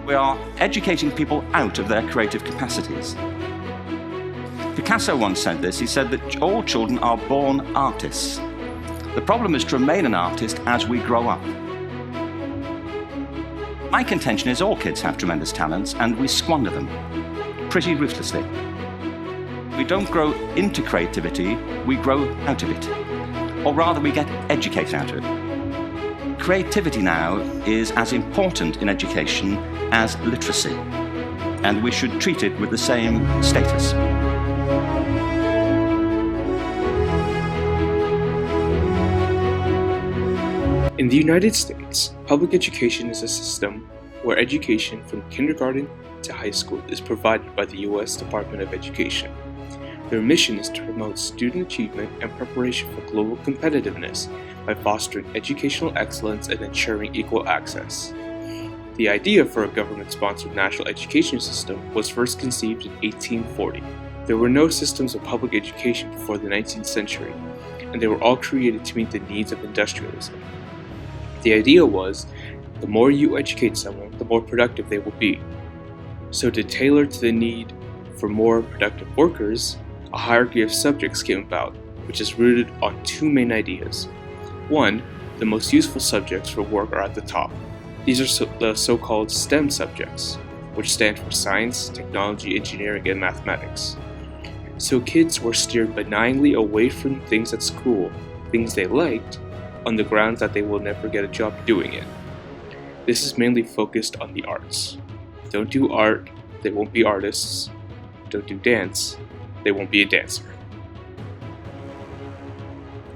We are educating people out of their creative capacities. Picasso once said this. He said that all children are born artists. The problem is to remain an artist as we grow up. My contention is all kids have tremendous talents and we squander them pretty ruthlessly. We don't grow into creativity, we grow out of it. Or rather, we get educated out of it. Creativity now is as important in education as literacy, and we should treat it with the same status. In the United States, public education is a system where education from kindergarten to high school is provided by the U.S. Department of Education. Their mission is to promote student achievement and preparation for global competitiveness by fostering educational excellence and ensuring equal access. The idea for a government-sponsored national education system was first conceived in 1840. There were no systems of public education before the 19th century, and they were all created to meet the needs of industrialism. The idea was, the more you educate someone, the more productive they will be. So to tailor to the need for more productive workers, a hierarchy of subjects came about, which is rooted on two main ideas. One, the most useful subjects for work are at the top. These are the so-called STEM subjects, which stand for science, technology, engineering, and mathematics. So kids were steered benignly away from things at school, things they liked, on the grounds that they will never get a job doing it. This is mainly focused on the arts. Don't do art, they won't be artists. Don't do dance, they won't be a dancer.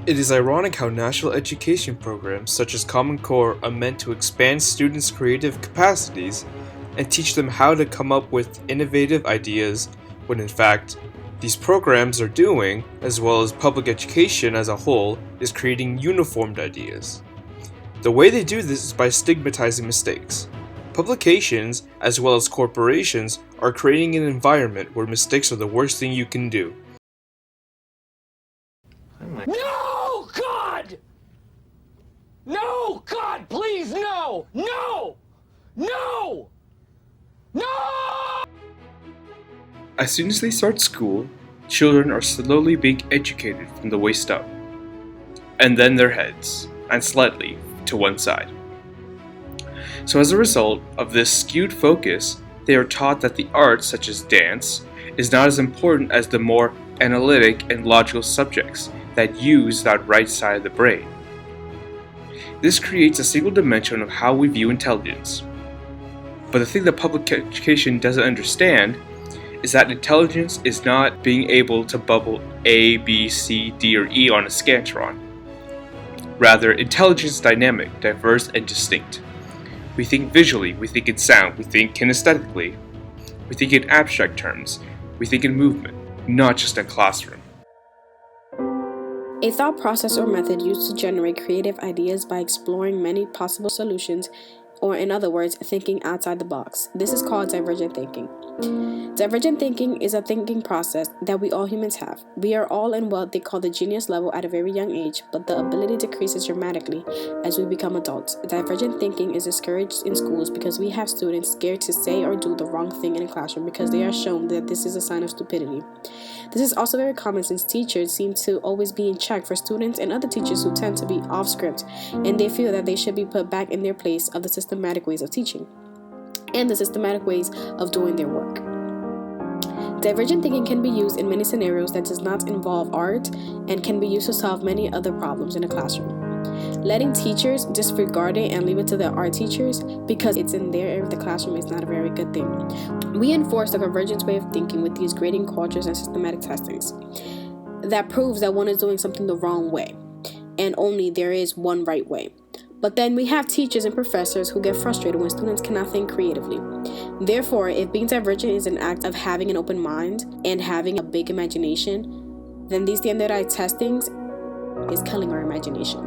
It is ironic how national education programs such as Common Core are meant to expand students' creative capacities and teach them how to come up with innovative ideas, when in fact, these programs are doing, as well as public education as a whole, is creating uniformed ideas. The way they do this is by stigmatizing mistakes. Publications, as well as corporations, are creating an environment where mistakes are the worst thing you can do. No, God! No, God, please, no! No! No! No! As soon as they start school, children are slowly being educated from the waist up, and then their heads, and slightly to one side. So as a result of this skewed focus, they are taught that the arts, such as dance, is not as important as the more analytic and logical subjects that use that right side of the brain. This creates a single dimension of how we view intelligence. But the thing that public education doesn't understand is that intelligence is not being able to bubble A, B, C, D, or E on a Scantron. Rather, intelligence is dynamic, diverse, and distinct. We think visually, we think in sound, we think kinesthetically, we think in abstract terms, we think in movement, not just in a classroom. A thought process or method used to generate creative ideas by exploring many possible solutions, or in other words, thinking outside the box. This is called divergent thinking. Divergent thinking is a thinking process that we all humans have. We are all in what they call the genius level at a very young age, but the ability decreases dramatically as we become adults. Divergent thinking is discouraged in schools because we have students scared to say or do the wrong thing in a classroom because they are shown that this is a sign of stupidity. This is also very common since teachers seem to always be in check for students and other teachers who tend to be off script, and they feel that they should be put back in their place of the systematic ways of teaching and the systematic ways of doing their work. Divergent thinking can be used in many scenarios that does not involve art and can be used to solve many other problems in a classroom. Letting teachers disregard it and leave it to the art teachers because it's in their area of the classroom is not a very good thing. We enforce the convergent way of thinking with these grading cultures and systematic testings. That proves that one is doing something the wrong way, and only there is one right way. But then we have teachers and professors who get frustrated when students cannot think creatively. Therefore, if being divergent is an act of having an open mind and having a big imagination, then these standardized testings is killing our imagination.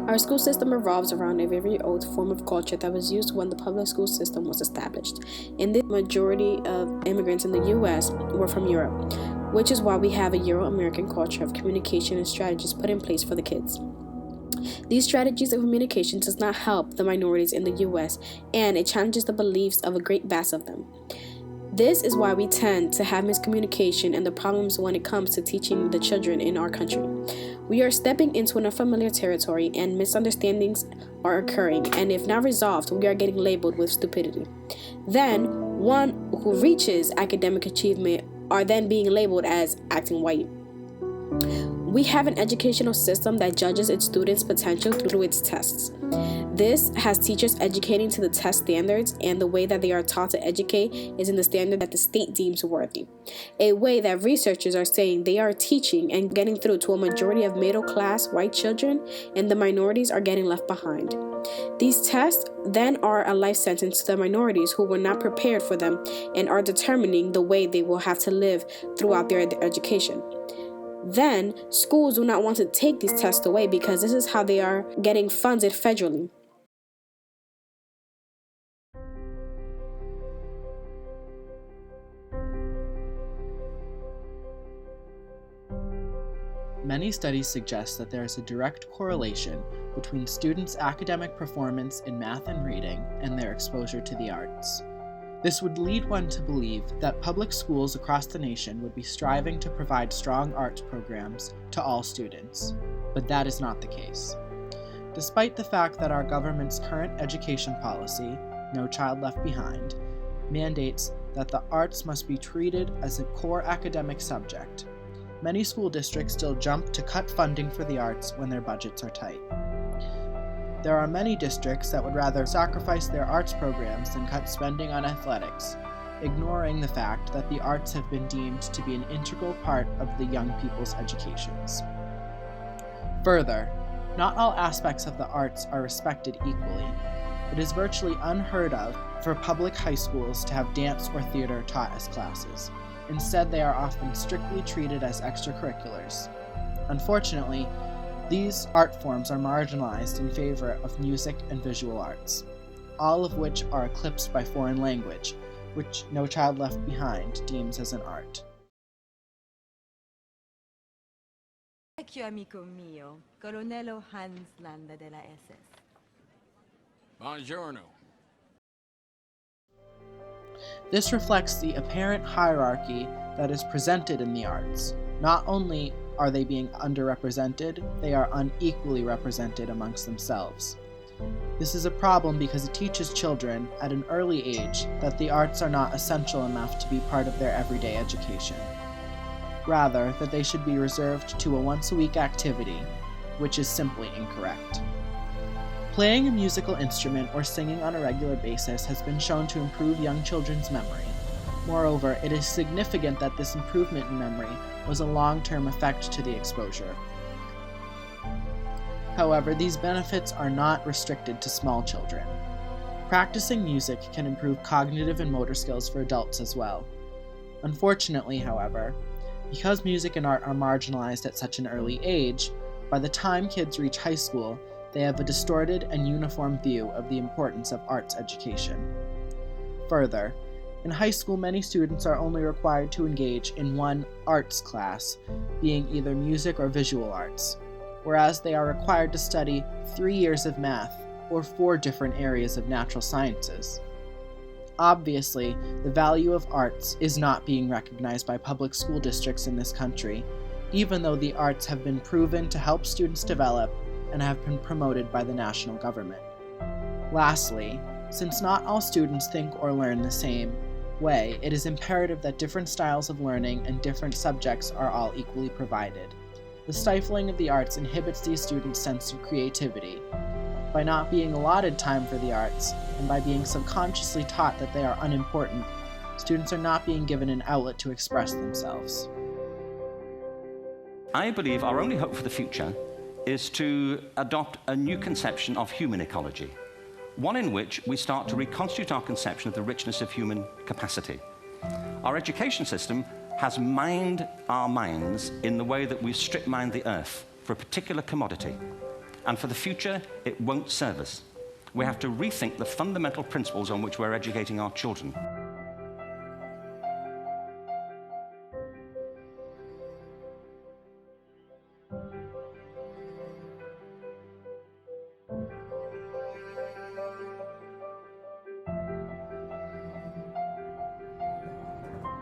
Our school system revolves around a very old form of culture that was used when the public school system was established. And the majority of immigrants in the U.S. were from Europe, which is why we have a Euro-American culture of communication and strategies put in place for the kids. These strategies of communication does not help the minorities in the U.S., and it challenges the beliefs of a great mass of them. This is why we tend to have miscommunication and the problems when it comes to teaching the children in our country. We are stepping into an unfamiliar territory, and misunderstandings are occurring, and if not resolved, we are getting labeled with stupidity. Then, one who reaches academic achievement are then being labeled as acting white. We have an educational system that judges its students' potential through its tests. This has teachers educating to the test standards, and the way that they are taught to educate is in the standard that the state deems worthy. A way that researchers are saying they are teaching and getting through to a majority of middle-class white children, and the minorities are getting left behind. These tests then are a life sentence to the minorities who were not prepared for them and are determining the way they will have to live throughout their education. Then, schools do not want to take these tests away because this is how they are getting funded federally. Many studies suggest that there is a direct correlation between students' academic performance in math and reading and their exposure to the arts. This would lead one to believe that public schools across the nation would be striving to provide strong arts programs to all students, but that is not the case. Despite the fact that our government's current education policy, No Child Left Behind, mandates that the arts must be treated as a core academic subject, many school districts still jump to cut funding for the arts when their budgets are tight. There are many districts that would rather sacrifice their arts programs than cut spending on athletics, ignoring the fact that the arts have been deemed to be an integral part of the young people's educations. Further, not all aspects of the arts are respected equally. It is virtually unheard of for public high schools to have dance or theater taught as classes. Instead, they are often strictly treated as extracurriculars. Unfortunately, these art forms are marginalized in favor of music and visual arts, all of which are eclipsed by foreign language, which No Child Left Behind deems as an art. Vecchio amico mio, Colonnello Hans Landa della SS. Buongiorno. This reflects the apparent hierarchy that is presented in the arts. Not only are they being underrepresented, they are unequally represented amongst themselves. This is a problem because it teaches children at an early age that the arts are not essential enough to be part of their everyday education. Rather, that they should be reserved to a once-a-week activity, which is simply incorrect. Playing a musical instrument or singing on a regular basis has been shown to improve young children's memory. Moreover, it is significant that this improvement in memory was a long-term effect to the exposure. However, these benefits are not restricted to small children. Practicing music can improve cognitive and motor skills for adults as well. Unfortunately, however, because music and art are marginalized at such an early age, by the time kids reach high school, they have a distorted and uniform view of the importance of arts education. Further, in high school, many students are only required to engage in one arts class, being either music or visual arts, whereas they are required to study 3 years of math or 4 different areas of natural sciences. Obviously, the value of arts is not being recognized by public school districts in this country, even though the arts have been proven to help students develop and have been promoted by the national government. Lastly, since not all students think or learn the same way, it is imperative that different styles of learning and different subjects are all equally provided. The stifling of the arts inhibits these students' sense of creativity. By not being allotted time for the arts, and by being subconsciously taught that they are unimportant, students are not being given an outlet to express themselves. I believe our only hope for the future is to adopt a new conception of human ecology, one in which we start to reconstitute our conception of the richness of human capacity. Our education system has mined our minds in the way that we strip mine the earth for a particular commodity, and for the future, it won't serve us. We have to rethink the fundamental principles on which we're educating our children.